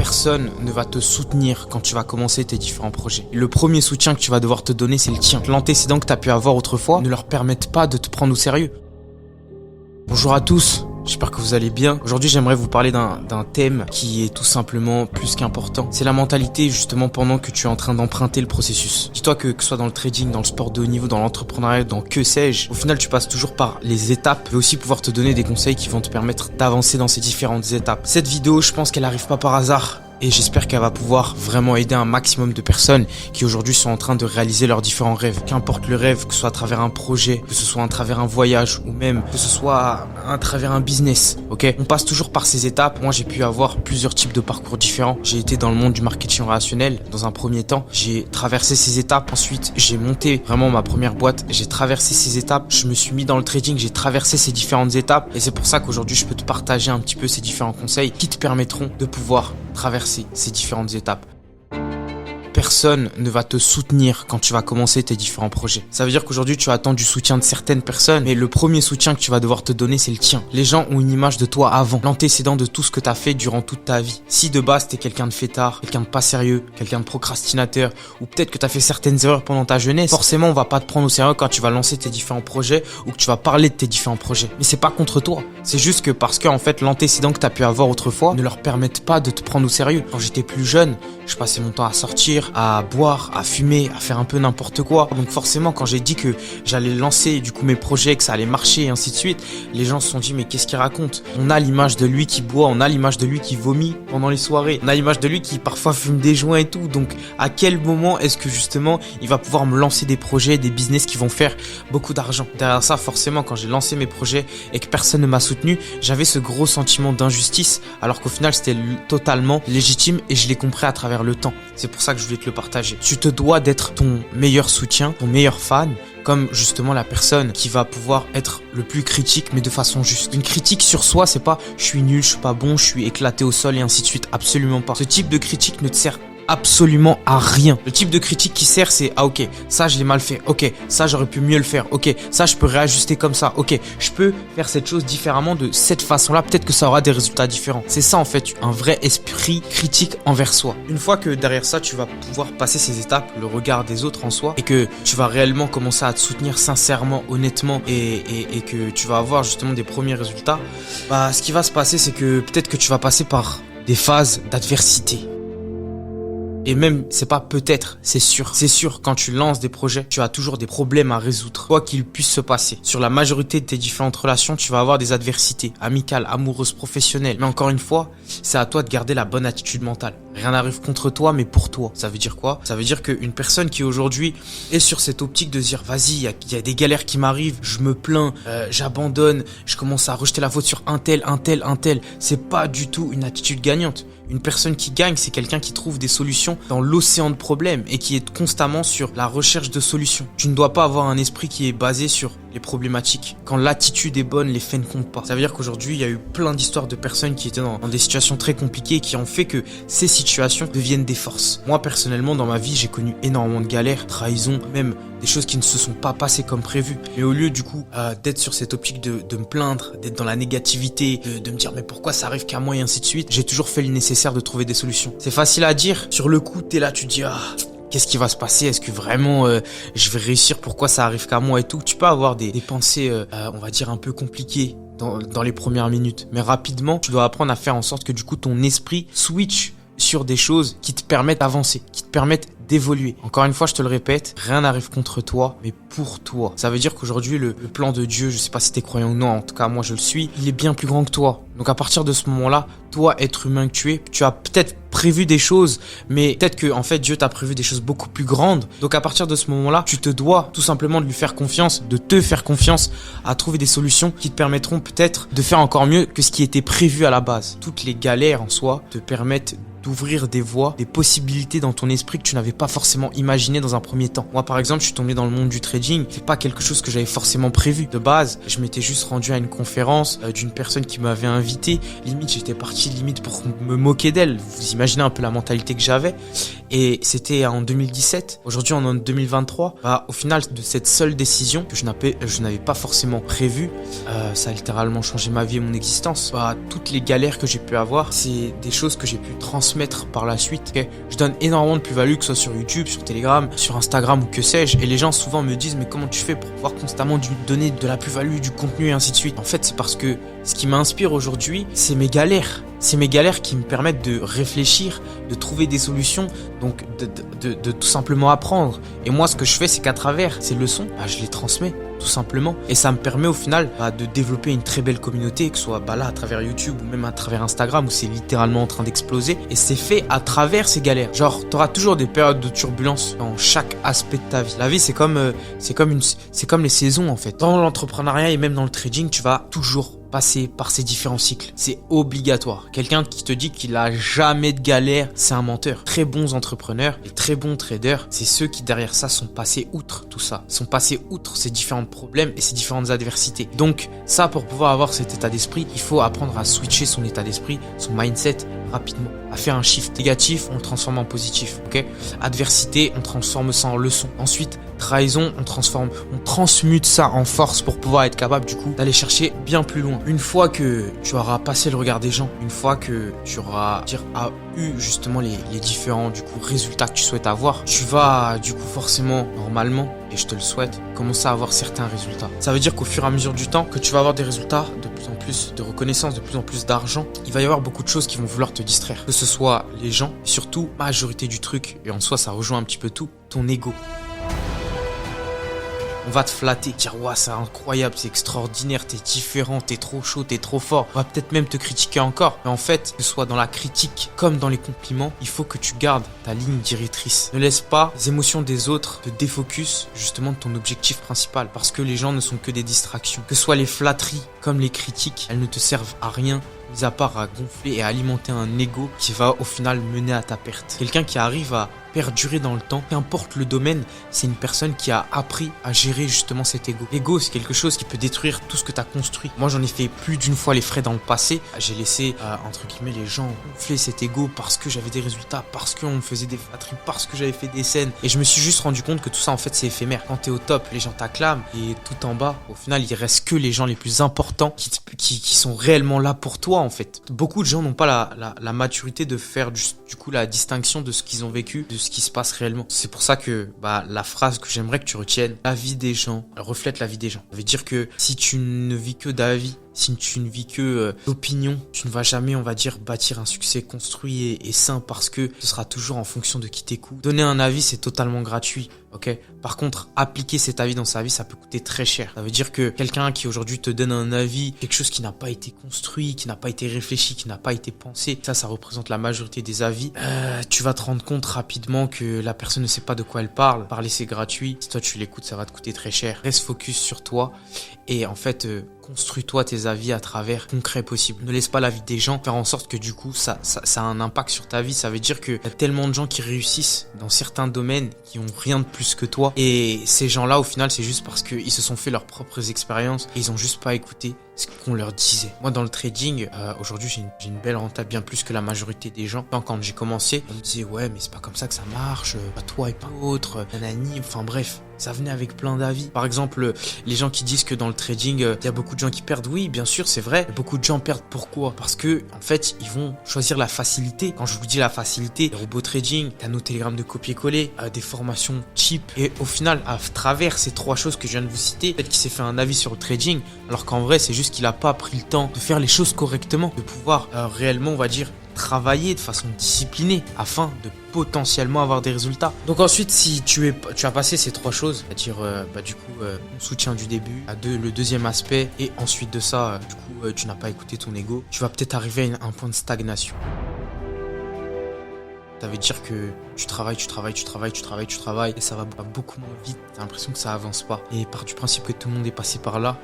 Personne ne va te soutenir quand tu vas commencer tes différents projets. Le premier soutien que tu vas devoir te donner, c'est le tien. L'antécédent que tu as pu avoir autrefois ne leur permettent pas de te prendre au sérieux. Bonjour à tous, j'espère que vous allez bien. Aujourd'hui, j'aimerais vous parler d'un thème qui est tout simplement plus qu'important. C'est la mentalité justement pendant que tu es en train d'emprunter le processus. Dis-toi que ce soit dans le trading, dans le sport de haut niveau, dans l'entrepreneuriat, dans que sais-je, au final, tu passes toujours par les étapes. Je vais aussi pouvoir te donner des conseils qui vont te permettre d'avancer dans ces différentes étapes. Cette vidéo, je pense qu'elle n'arrive pas par hasard. Et j'espère qu'elle va pouvoir vraiment aider un maximum de personnes qui aujourd'hui sont en train de réaliser leurs différents rêves. Qu'importe le rêve, que ce soit à travers un projet, que ce soit à travers un voyage ou même que ce soit à travers un business, ok? On passe toujours par ces étapes. Moi, j'ai pu avoir plusieurs types de parcours différents. J'ai été dans le monde du marketing relationnel dans un premier temps. J'ai traversé ces étapes. Ensuite, j'ai monté vraiment ma première boîte. J'ai traversé ces étapes. Je me suis mis dans le trading. J'ai traversé ces différentes étapes. Et c'est pour ça qu'aujourd'hui, je peux te partager un petit peu ces différents conseils qui te permettront de pouvoir traverser ces différentes étapes. Personne ne va te soutenir quand tu vas commencer tes différents projets. Ça veut dire qu'aujourd'hui, tu attends du soutien de certaines personnes, mais le premier soutien que tu vas devoir te donner, c'est le tien. Les gens ont une image de toi avant, l'antécédent de tout ce que tu as fait durant toute ta vie. Si de base, tu es quelqu'un de fêtard, quelqu'un de pas sérieux, quelqu'un de procrastinateur, ou peut-être que tu as fait certaines erreurs pendant ta jeunesse, forcément, on va pas te prendre au sérieux quand tu vas lancer tes différents projets ou que tu vas parler de tes différents projets. Mais c'est pas contre toi. C'est juste que parce que, en fait, l'antécédent que tu as pu avoir autrefois ne leur permettent pas de te prendre au sérieux. Quand j'étais plus jeune, je passais mon temps à sortir, à boire, à fumer, à faire un peu n'importe quoi. Donc forcément, quand j'ai dit que j'allais lancer du coup mes projets, que ça allait marcher et ainsi de suite, les gens se sont dit mais qu'est-ce qu'il raconte? On a l'image de lui qui boit, on a l'image de lui qui vomit pendant les soirées, on a l'image de lui qui parfois fume des joints et tout. Donc à quel moment est-ce que justement il va pouvoir me lancer des projets, des business qui vont faire beaucoup d'argent? Derrière ça, forcément, quand j'ai lancé mes projets et que personne ne m'a soutenu, j'avais ce gros sentiment d'injustice, alors qu'au final c'était totalement légitime et je l'ai compris à travers le temps. C'est pour ça que je voulais te le partager. Tu te dois d'être ton meilleur soutien, ton meilleur fan, comme justement la personne qui va pouvoir être le plus critique, mais de façon juste. Une critique sur soi, c'est pas je suis nul, je suis pas bon, je suis éclaté au sol et ainsi de suite. Absolument pas. Ce type de critique ne te sert absolument à rien. Le type de critique qui sert, c'est ah ok, ça je l'ai mal fait, ok, ça j'aurais pu mieux le faire, ok, ça je peux réajuster comme ça, ok, je peux faire cette chose différemment de cette façon-là, peut-être que ça aura des résultats différents. C'est ça en fait, un vrai esprit critique envers soi. Une fois que derrière ça, tu vas pouvoir passer ces étapes, le regard des autres en soi, et que tu vas réellement commencer à te soutenir sincèrement, honnêtement, et que tu vas avoir justement des premiers résultats, bah ce qui va se passer, c'est que peut-être que tu vas passer par des phases d'adversité. Et même, c'est pas peut-être, c'est sûr. C'est sûr, quand tu lances des projets, tu as toujours des problèmes à résoudre. Quoi qu'il puisse se passer. Sur la majorité de tes différentes relations, tu vas avoir des adversités, amicales, amoureuses, professionnelles. Mais encore une fois, c'est à toi de garder la bonne attitude mentale. Rien n'arrive contre toi, mais pour toi. Ça veut dire quoi? Ça veut dire qu'une personne qui aujourd'hui est sur cette optique de se dire, vas-y, il y a des galères qui m'arrivent, je me plains, j'abandonne, je commence à rejeter la faute sur un tel. C'est pas du tout une attitude gagnante. Une personne qui gagne, c'est quelqu'un qui trouve des solutions dans l'océan de problèmes et qui est constamment sur la recherche de solutions. Tu ne dois pas avoir un esprit qui est basé sur les problématiques. Quand l'attitude est bonne, les faits ne comptent pas. Ça veut dire qu'aujourd'hui, il y a eu plein d'histoires de personnes qui étaient dans des situations très compliquées et qui ont fait que ces situations deviennent des forces. Moi, personnellement, dans ma vie, j'ai connu énormément de galères, trahisons, même des choses qui ne se sont pas passées comme prévu. Et au lieu du coup d'être sur cette optique de me plaindre, d'être dans la négativité, de me dire mais pourquoi ça arrive qu'à moi et ainsi de suite, j'ai toujours fait le nécessaire de trouver des solutions. C'est facile à dire, sur le coup t'es là, tu te dis ah qu'est-ce qui va se passer? Est-ce que vraiment je vais réussir? Pourquoi ça arrive qu'à moi et tout? Tu peux avoir des pensées on va dire un peu compliquées dans les premières minutes, mais rapidement tu dois apprendre à faire en sorte que du coup ton esprit switch sur des choses qui te permettent d'avancer, qui te permettent d'évoluer. Encore une fois, je te le répète, rien n'arrive contre toi, mais pour toi. Ça veut dire qu'aujourd'hui, le plan de Dieu, je sais pas si t'es croyant ou non, en tout cas, moi je le suis, il est bien plus grand que toi. Donc à partir de ce moment-là, toi, être humain que tu as peut-être prévu des choses, mais peut-être que en fait Dieu t'a prévu des choses beaucoup plus grandes. Donc à partir de ce moment-là, tu te dois tout simplement de lui faire confiance, de te faire confiance à trouver des solutions qui te permettront peut-être de faire encore mieux que ce qui était prévu à la base. Toutes les galères en soi te permettent d'ouvrir des voies, des possibilités dans ton esprit que tu n'avais pas forcément imaginé dans un premier temps. Moi par exemple, je suis tombé dans le monde du trading, c'est pas quelque chose que j'avais forcément prévu. De base, je m'étais juste rendu à une conférence d'une personne qui m'avait invité, limite j'étais parti limite pour me moquer d'elle. Vous imaginez un peu la mentalité que j'avais. Et c'était en 2017. Aujourd'hui, on est en 2023. Bah, au final, de cette seule décision que je n'avais pas forcément prévue, ça a littéralement changé ma vie et mon existence. Bah, toutes les galères que j'ai pu avoir, c'est des choses que j'ai pu transmettre par la suite. Okay, je donne énormément de plus-value, que ce soit sur YouTube, sur Telegram, sur Instagram ou que sais-je. Et les gens souvent me disent, mais comment tu fais pour pouvoir constamment donner de la plus-value, du contenu et ainsi de suite. En fait, c'est parce que ce qui m'inspire aujourd'hui, c'est mes galères. C'est mes galères qui me permettent de réfléchir, de trouver des solutions, donc de tout simplement apprendre. Et moi, ce que je fais, c'est qu'à travers ces leçons, je les transmets, tout simplement. Et ça me permet au final de développer une très belle communauté, que ce soit là à travers YouTube ou même à travers Instagram, où c'est littéralement en train d'exploser. Et c'est fait à travers ces galères. Genre, t'auras toujours des périodes de turbulence dans chaque aspect de ta vie. La vie, c'est comme les saisons en fait. Dans l'entrepreneuriat et même dans le trading, tu vas toujours passer par ces différents cycles. C'est obligatoire. Quelqu'un qui te dit qu'il a jamais de galère, c'est un menteur. Très bons entrepreneurs et très bons traders, c'est ceux qui derrière ça sont passés outre tout ça, sont passés outre ces différents problèmes et ces différentes adversités. Donc ça, pour pouvoir avoir cet état d'esprit, il faut apprendre à switcher son état d'esprit, son mindset rapidement, à faire un shift négatif, on le transforme en positif. Ok, adversité, on transforme ça en leçon. Ensuite, trahison, on transmute ça en force pour pouvoir être capable du coup d'aller chercher bien plus loin. Une fois que tu auras passé le regard des gens, une fois que tu auras eu justement les différents du coup résultats que tu souhaites avoir, tu vas du coup forcément, normalement, et je te le souhaite, commencer à avoir certains résultats. Ça veut dire qu'au fur et à mesure du temps, que tu vas avoir des résultats, de plus en plus de reconnaissance, de plus en plus d'argent, il va y avoir beaucoup de choses qui vont vouloir te distraire. Que ce soit les gens, surtout majorité du truc, et en soi ça rejoint un petit peu tout, ton ego. On va te flatter, dire ouais c'est incroyable, c'est extraordinaire, t'es différent, t'es trop chaud, t'es trop fort. On va peut-être même te critiquer encore. Mais en fait, que ce soit dans la critique comme dans les compliments, il faut que tu gardes ta ligne directrice. Ne laisse pas les émotions des autres te défocus justement de ton objectif principal. Parce que les gens ne sont que des distractions. Que ce soit les flatteries comme les critiques, elles ne te servent à rien, mis à part à gonfler et à alimenter un ego qui va au final mener à ta perte. Quelqu'un qui arrive à perdurer dans le temps, qu'importe le domaine, c'est une personne qui a appris à gérer justement cet ego. L'ego, c'est quelque chose qui peut détruire tout ce que tu as construit. Moi, j'en ai fait plus d'une fois les frais dans le passé. J'ai laissé, entre guillemets, les gens gonfler cet ego parce que j'avais des résultats, parce qu'on me faisait des flatteries, parce que j'avais fait des scènes. Et je me suis juste rendu compte que tout ça, en fait, c'est éphémère. Quand t'es au top, les gens t'acclament. Et tout en bas, au final, il reste que les gens les plus importants qui sont réellement là pour toi, en fait. Beaucoup de gens n'ont pas la maturité de faire du coup la distinction de ce qu'ils ont vécu, de ce qui se passe réellement. C'est pour ça que la phrase que j'aimerais que tu retiennes, la vie des gens, elle reflète la vie des gens. Ça veut dire que si tu ne vis que d'avis, si tu ne vis que d'opinion, tu ne vas jamais, on va dire, bâtir un succès construit et sain parce que ce sera toujours en fonction de qui t'écoute. Donner un avis, c'est totalement gratuit, ok? Par contre, appliquer cet avis dans sa vie, ça peut coûter très cher. Ça veut dire que quelqu'un qui aujourd'hui te donne un avis, quelque chose qui n'a pas été construit, qui n'a pas été réfléchi, qui n'a pas été pensé, ça représente la majorité des avis. Tu vas te rendre compte rapidement que la personne ne sait pas de quoi elle parle. Parler, c'est gratuit. Si toi tu l'écoutes, ça va te coûter très cher. Reste focus sur toi et en fait, construis-toi tes avis à travers concret possible. Ne laisse pas la vie des gens faire en sorte que du coup ça a un impact sur ta vie. Ça veut dire qu'il y a tellement de gens qui réussissent dans certains domaines qui ont rien de plus que toi. Et ces gens-là, au final, c'est juste parce qu'ils se sont fait leurs propres expériences et ils ont juste pas écouté ce qu'on leur disait. Moi, dans le trading, aujourd'hui, j'ai une belle rentable bien plus que la majorité des gens. Quand j'ai commencé, on me disait ouais, mais c'est pas comme ça que ça marche. Pas toi et pas l'autre. Nanani. Enfin bref. Ça venait avec plein d'avis. Par exemple, les gens qui disent que dans le trading, il y a beaucoup de gens qui perdent. Oui, bien sûr, c'est vrai. Beaucoup de gens perdent. Pourquoi? Parce que, en fait, ils vont choisir la facilité. Quand je vous dis la facilité, les robots trading, canaux Telegram de copier-coller, des formations cheap. Et au final, à travers ces trois choses que je viens de vous citer, peut-être qu'il s'est fait un avis sur le trading, alors qu'en vrai, c'est juste qu'il a pas pris le temps de faire les choses correctement, de pouvoir réellement, on va dire, travailler de façon disciplinée afin de potentiellement avoir des résultats. Donc ensuite, si tu as passé ces trois choses, c'est-à-dire du coup mon soutien du début, le deuxième aspect, et ensuite de ça, du coup tu n'as pas écouté ton ego, tu vas peut-être arriver à un point de stagnation. Ça veut dire que tu travailles et ça va beaucoup moins vite. T'as l'impression que ça avance pas. Et par du principe que tout le monde est passé par là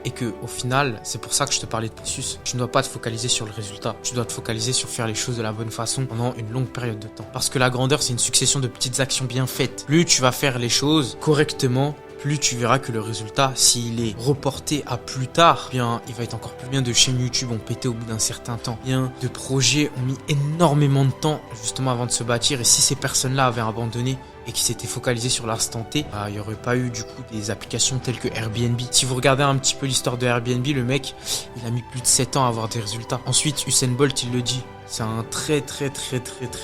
et que au final, c'est pour ça que je te parlais de processus. Tu ne dois pas te focaliser sur le résultat. Tu dois te focaliser sur faire les choses de la bonne façon pendant une longue période de temps. Parce que la grandeur, c'est une succession de petites actions bien faites. Plus tu vas faire les choses correctement, plus tu verras que le résultat, s'il est reporté à plus tard, bien, il va être encore plus bien. De chaînes YouTube ont pété au bout d'un certain temps. Bien, de projets ont mis énormément de temps justement avant de se bâtir. Et si ces personnes-là avaient abandonné et qui s'étaient focalisées sur l'instant T, il n'y aurait pas eu du coup des applications telles que Airbnb. Si vous regardez un petit peu l'histoire de Airbnb, le mec, il a mis plus de 7 ans à avoir des résultats. Ensuite, Usain Bolt, il le dit. C'est un très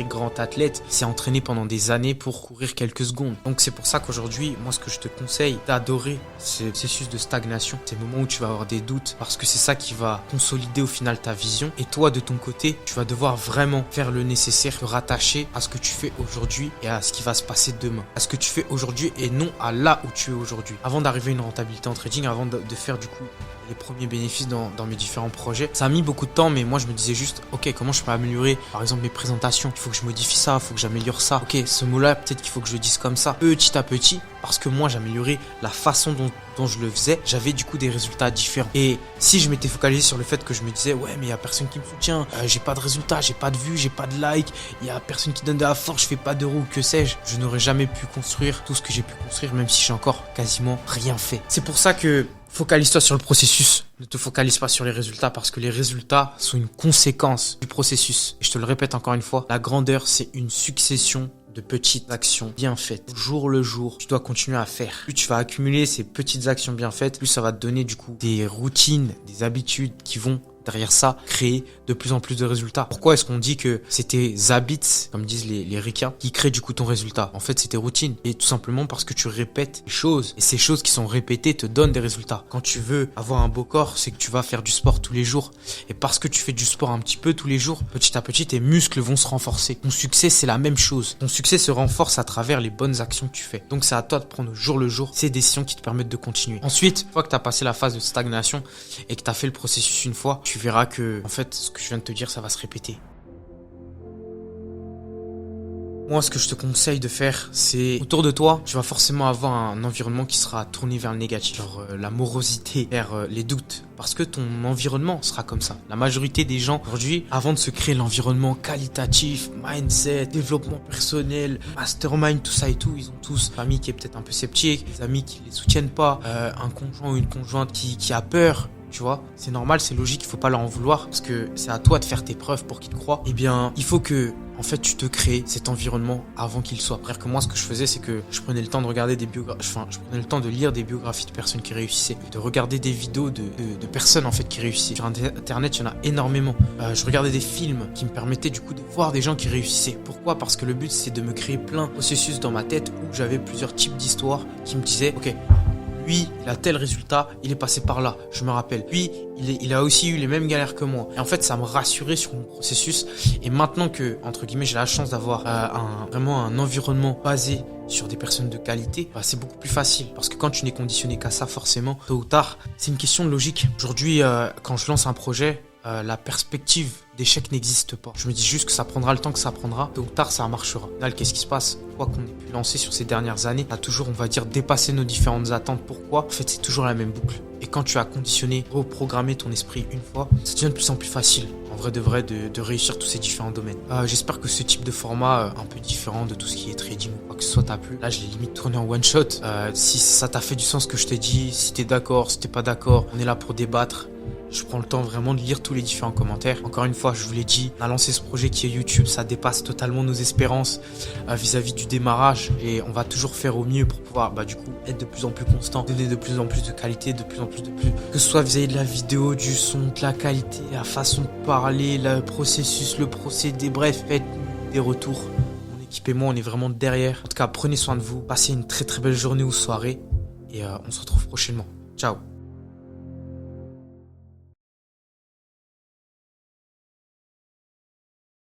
grand athlète. Il s'est entraîné pendant des années pour courir quelques secondes. Donc c'est pour ça qu'aujourd'hui, moi ce que je te conseille d'adorer, c'est le processus de stagnation. C'est le moment où tu vas avoir des doutes parce que c'est ça qui va consolider au final ta vision. Et toi de ton côté, tu vas devoir vraiment faire le nécessaire, te rattacher à ce que tu fais aujourd'hui et à ce qui va se passer demain. À ce que tu fais aujourd'hui et non à là où tu es aujourd'hui. Avant d'arriver à une rentabilité en trading, avant de faire du coup les premiers bénéfices dans mes différents projets. Ça a mis beaucoup de temps, mais moi je me disais juste, ok, comment je peux améliorer par exemple mes présentations? Il faut que je modifie ça, il faut que j'améliore ça. Ok, ce mot-là, peut-être qu'il faut que je le dise comme ça, petit à petit, parce que moi j'améliorais la façon dont je le faisais. J'avais du coup des résultats différents. Et si je m'étais focalisé sur le fait que je me disais, ouais, mais il y a personne qui me soutient, j'ai pas de résultats, j'ai pas de vues, j'ai pas de likes, il y a personne qui donne de la force, je fais pas d'euros, que sais-je, je n'aurais jamais pu construire tout ce que j'ai pu construire, même si j'ai encore quasiment rien fait. C'est pour ça que focalise-toi sur le processus. Ne te focalise pas sur les résultats parce que les résultats sont une conséquence du processus. Et je te le répète encore une fois, la grandeur, c'est une succession de petites actions bien faites. Jour le jour, tu dois continuer à faire. Plus tu vas accumuler ces petites actions bien faites, plus ça va te donner du coup des routines, des habitudes qui vont derrière ça créer de plus en plus de résultats. Pourquoi est-ce qu'on dit que c'est tes habits, comme disent les ricains, qui créent du coup ton résultat? En fait, c'est tes routines. Et tout simplement parce que tu répètes les choses. Et ces choses qui sont répétées te donnent des résultats. Quand tu veux avoir un beau corps, c'est que tu vas faire du sport tous les jours. Et parce que tu fais du sport un petit peu tous les jours, petit à petit, tes muscles vont se renforcer. Ton succès, c'est la même chose. Ton succès se renforce à travers les bonnes actions que tu fais. Donc, c'est à toi de prendre au jour le jour ces décisions qui te permettent de continuer. Ensuite, une fois que tu as passé la phase de stagnation et que tu as fait le processus une fois, tu verras que, en fait, ce que je viens de te dire, ça va se répéter. Moi, ce que je te conseille de faire, c'est autour de toi, tu vas forcément avoir un environnement qui sera tourné vers le négatif, genre la morosité, vers les doutes, parce que ton environnement sera comme ça. La majorité des gens aujourd'hui, avant de se créer l'environnement qualitatif, mindset, développement personnel, mastermind, tout ça et tout, ils ont tous une famille qui est peut-être un peu sceptique, des amis qui les soutiennent pas, un conjoint ou une conjointe qui a peur. Tu vois, c'est normal, c'est logique, il faut pas leur en vouloir parce que c'est à toi de faire tes preuves pour qu'ils te croient. Eh bien, il faut que, en fait, tu te crées cet environnement avant qu'il soit. C'est-à-dire que moi, ce que je faisais, c'est que je prenais le temps de regarder des biographies, je prenais le temps de lire des biographies de personnes qui réussissaient, de regarder des vidéos de personnes, en fait, qui réussissaient. Sur Internet, il y en a énormément. Je regardais des films qui me permettaient, du coup, de voir des gens qui réussissaient. Pourquoi? Parce que le but, c'est de me créer plein de processus dans ma tête où j'avais plusieurs types d'histoires qui me disaient, ok, lui, il a tel résultat, il est passé par là, je me rappelle. Lui, il a aussi eu les mêmes galères que moi. Et en fait, ça me rassurait sur mon processus. Et maintenant que, entre guillemets, j'ai la chance d'avoir vraiment un environnement basé sur des personnes de qualité, bah, c'est beaucoup plus facile. Parce que quand tu n'es conditionné qu'à ça, forcément, tôt ou tard, c'est une question de logique. Aujourd'hui, quand je lance un projet, la perspective d'échec n'existe pas. Je me dis juste que ça prendra le temps que ça prendra. Tôt ou tard, ça marchera. Là, qu'est-ce qui se passe? Quoi qu'on ait pu lancer sur ces dernières années, a toujours, on va dire, dépassé nos différentes attentes. Pourquoi? En fait, c'est toujours la même boucle. Et quand tu as conditionné, reprogrammé ton esprit une fois, ça devient de plus en plus facile, en vrai de vrai, de réussir tous ces différents domaines. J'espère que ce type de format, un peu différent de tout ce qui est trading ou quoi que ce soit, t'a plu. Là, je l'ai limite tourné en one shot. Si ça t'a fait du sens ce que je t'ai dit, si t'es d'accord, si t'es pas d'accord, on est là pour débattre. Je prends le temps vraiment de lire tous les différents commentaires. Encore une fois, je vous l'ai dit, on a lancé ce projet qui est YouTube, ça dépasse totalement nos espérances vis-à-vis du démarrage et on va toujours faire au mieux pour pouvoir du coup être de plus en plus constant, donner de plus en plus de qualité, de plus en plus que ce soit vis-à-vis de la vidéo, du son, de la qualité, la façon de parler, le processus, le procédé, bref, faites des retours. Mon équipe et moi, on est vraiment derrière. En tout cas, prenez soin de vous, passez une très très belle journée ou soirée et on se retrouve prochainement. Ciao.